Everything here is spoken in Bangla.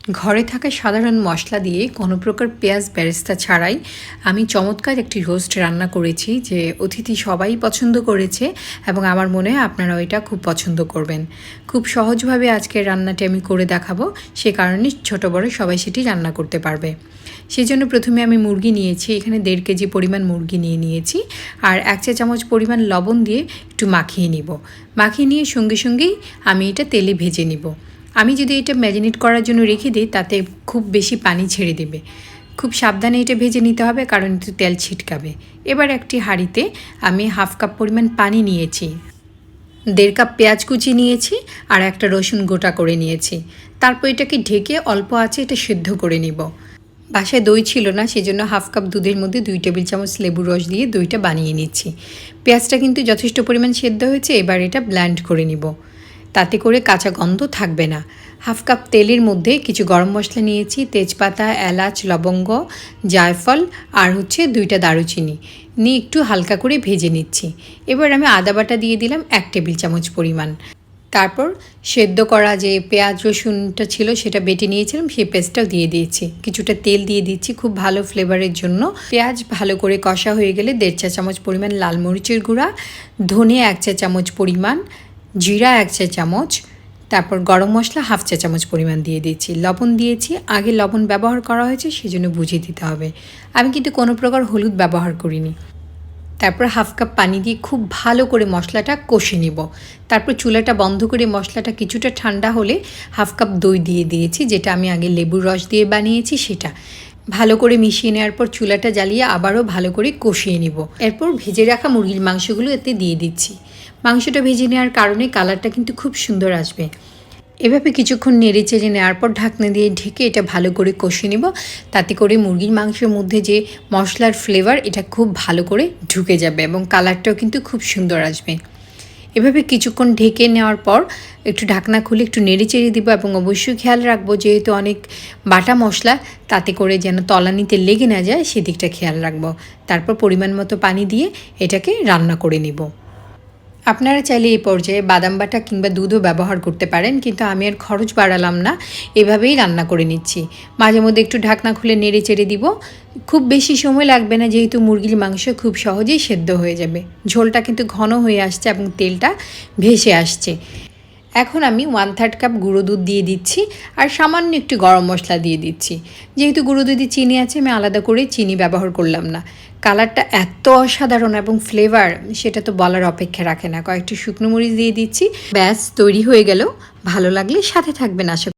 ঘরে থাকা সাধারণ মশলা দিয়ে কোনো প্রকার পেঁয়াজ বেরেস্তা ছাড়াই আমি চমৎকার একটি রোস্ট রান্না করেছি, যে অতিথি সবাই পছন্দ করেছে এবং আমার মনে হয় আপনারাও এটা খুব পছন্দ করবেন। খুব সহজভাবে আজকের রান্নাটি আমি করে দেখাবো, সে কারণে ছোট বড় সবাই সেটি রান্না করতে পারবে। সেজন্য প্রথমে আমি মুরগি নিয়েছি, এখানে 1.5 কেজি পরিমাণ মুরগি নিয়েছি আর 1 চা চামচ পরিমাণ লবণ দিয়ে একটু মাখিয়ে নিব। মাখিয়ে নিয়ে সঙ্গে সঙ্গেই আমি এটা তেলে ভেজে নিব। আমি যদি এটা ম্যারিনেট করার জন্য রেখে দিই তাতে খুব বেশি পানি ছেড়ে দেবে। খুব সাবধানে এটা ভেজে নিতে হবে, কারণ একটু তেল ছিটকাবে। এবার একটি হাঁড়িতে আমি 1/2 কাপ পরিমাণ পানি নিয়েছি, 1.5 কাপ পেঁয়াজ কুচি নিয়েছি আর একটা রসুন গোটা করে নিয়েছি। তারপর এটাকে ঢেকে অল্প আঁচে এটা সেদ্ধ করে নিব। বাসায় দই ছিল না, সেজন্য 1/2 কাপ দুধের মধ্যে 2 টেবিল চামচ লেবুর রস দিয়ে দইটা বানিয়ে নিচ্ছি। পেঁয়াজটা কিন্তু যথেষ্ট পরিমাণ সেদ্ধ হয়েছে, এবার এটা ব্লেন্ড করে নিব, তাতে করে কাঁচা গন্ধ থাকবে না। 1/2 কাপ তেলের মধ্যে কিছু গরম মশলা নিয়েছি, তেজপাতা, এলাচ, লবঙ্গ, জায়ফল আর 2টা দারুচিনি নিয়ে একটু হালকা করে ভেজে নিচ্ছি। এবার আমি আদা বাটা দিয়ে দিলাম 1 টেবিল চামচ পরিমাণ। তারপর সেদ্ধ করা যে পেঁয়াজ রসুনটা ছিল সেটা বেটে নিয়েছিলাম, সেই পেস্টটাও দিয়ে দিয়েছি। কিছুটা তেল দিয়ে দিচ্ছি খুব ভালো ফ্লেভারের জন্য। পেঁয়াজ ভালো করে কষা হয়ে গেলে 1.5 চা চামচ পরিমাণ লাল মরিচের গুঁড়া, ধনে 1 চা চামচ পরিমাণ, জিরা 1 চা চামচ, তারপর গরম মশলা 1/2 চা চামচ পরিমাণ দিয়ে দিয়েছি। লবণ দিয়েছি, আগে লবণ ব্যবহার করা হয়েছে সেজন্য বুঝিয়ে দিতে হবে। আমি কিন্তু কোনো প্রকার হলুদ ব্যবহার করিনি। তারপর 1/2 কাপ পানি দিয়ে খুব ভালো করে মশলাটা কষে নিব। তারপর চুলাটা বন্ধ করে মশলাটা কিছুটা ঠান্ডা হলে 1/2 কাপ দই দিয়ে দিয়েছি, যেটা আমি আগে লেবুর রস দিয়ে বানিয়েছি সেটা। ভালো করে মিশিয়ে নেওয়ার পর চুলাটা জ্বালিয়ে আবারও ভালো করে কষিয়ে নিব। এরপর ভেজে রাখা মুরগির মাংসগুলো এতে দিয়ে দিচ্ছি। মাংসটা ভেজে নেওয়ার কারণে কালারটা কিন্তু খুব সুন্দর আসবে। এভাবে কিছুক্ষণ নেড়ে চেড়ে নেওয়ার পর ঢাকনা দিয়ে ঢেকে এটা ভালো করে কষিয়ে নেব, তাতে করে মুরগির মাংসের মধ্যে যে মশলার ফ্লেভার এটা খুব ভালো করে ঢুকে যাবে এবং কালারটাও কিন্তু খুব সুন্দর আসবে। এভাবে কিছুক্ষণ ঢেকে নেওয়ার পর একটু ঢাকনা খুলে একটু নেড়ে চেড়ে দিব এবং অবশ্যই খেয়াল রাখবো, যেহেতু অনেক বাটা মশলা, তাতে করে যেন তলানিতে লেগে না যায় সেদিকটা খেয়াল রাখবো। তারপর পরিমাণ মতো পানি দিয়ে এটাকে রান্না করে নিব। আপনারা চাইলে এই পর্যায়ে বাদাম বাটা কিংবা দুধও ব্যবহার করতে পারেন, কিন্তু আমি আর খরচ বাড়ালাম না, এভাবেই রান্না করে নিচ্ছি। মাঝে মধ্যে একটু ঢাকনা খুলে নেড়ে চেড়ে দিব। খুব বেশি সময় লাগবে না, যেহেতু মুরগির মাংস খুব সহজেই সেদ্ধ হয়ে যাবে। ঝোলটা কিন্তু ঘন হয়ে আসছে এবং তেলটা ভেসে আসছে। এখন আমি 1/3 কাপ গুঁড়ো দুধ দিয়ে দিচ্ছি আর সামান্য একটু গরম মশলা দিয়ে দিচ্ছি। যেহেতু গুঁড়ো দুধে চিনি আছে, আমি আলাদা করে চিনি ব্যবহার করলাম না। কালারটা এত অসাধারণ এবং ফ্লেভার সেটা তো বলার অপেক্ষা রাখে না। কয়েকটি শুকনো মরিচ দিয়ে দিচ্ছি, ব্যাস তৈরি হয়ে গেল। ভালো লাগলে সাথে থাকবেন আশা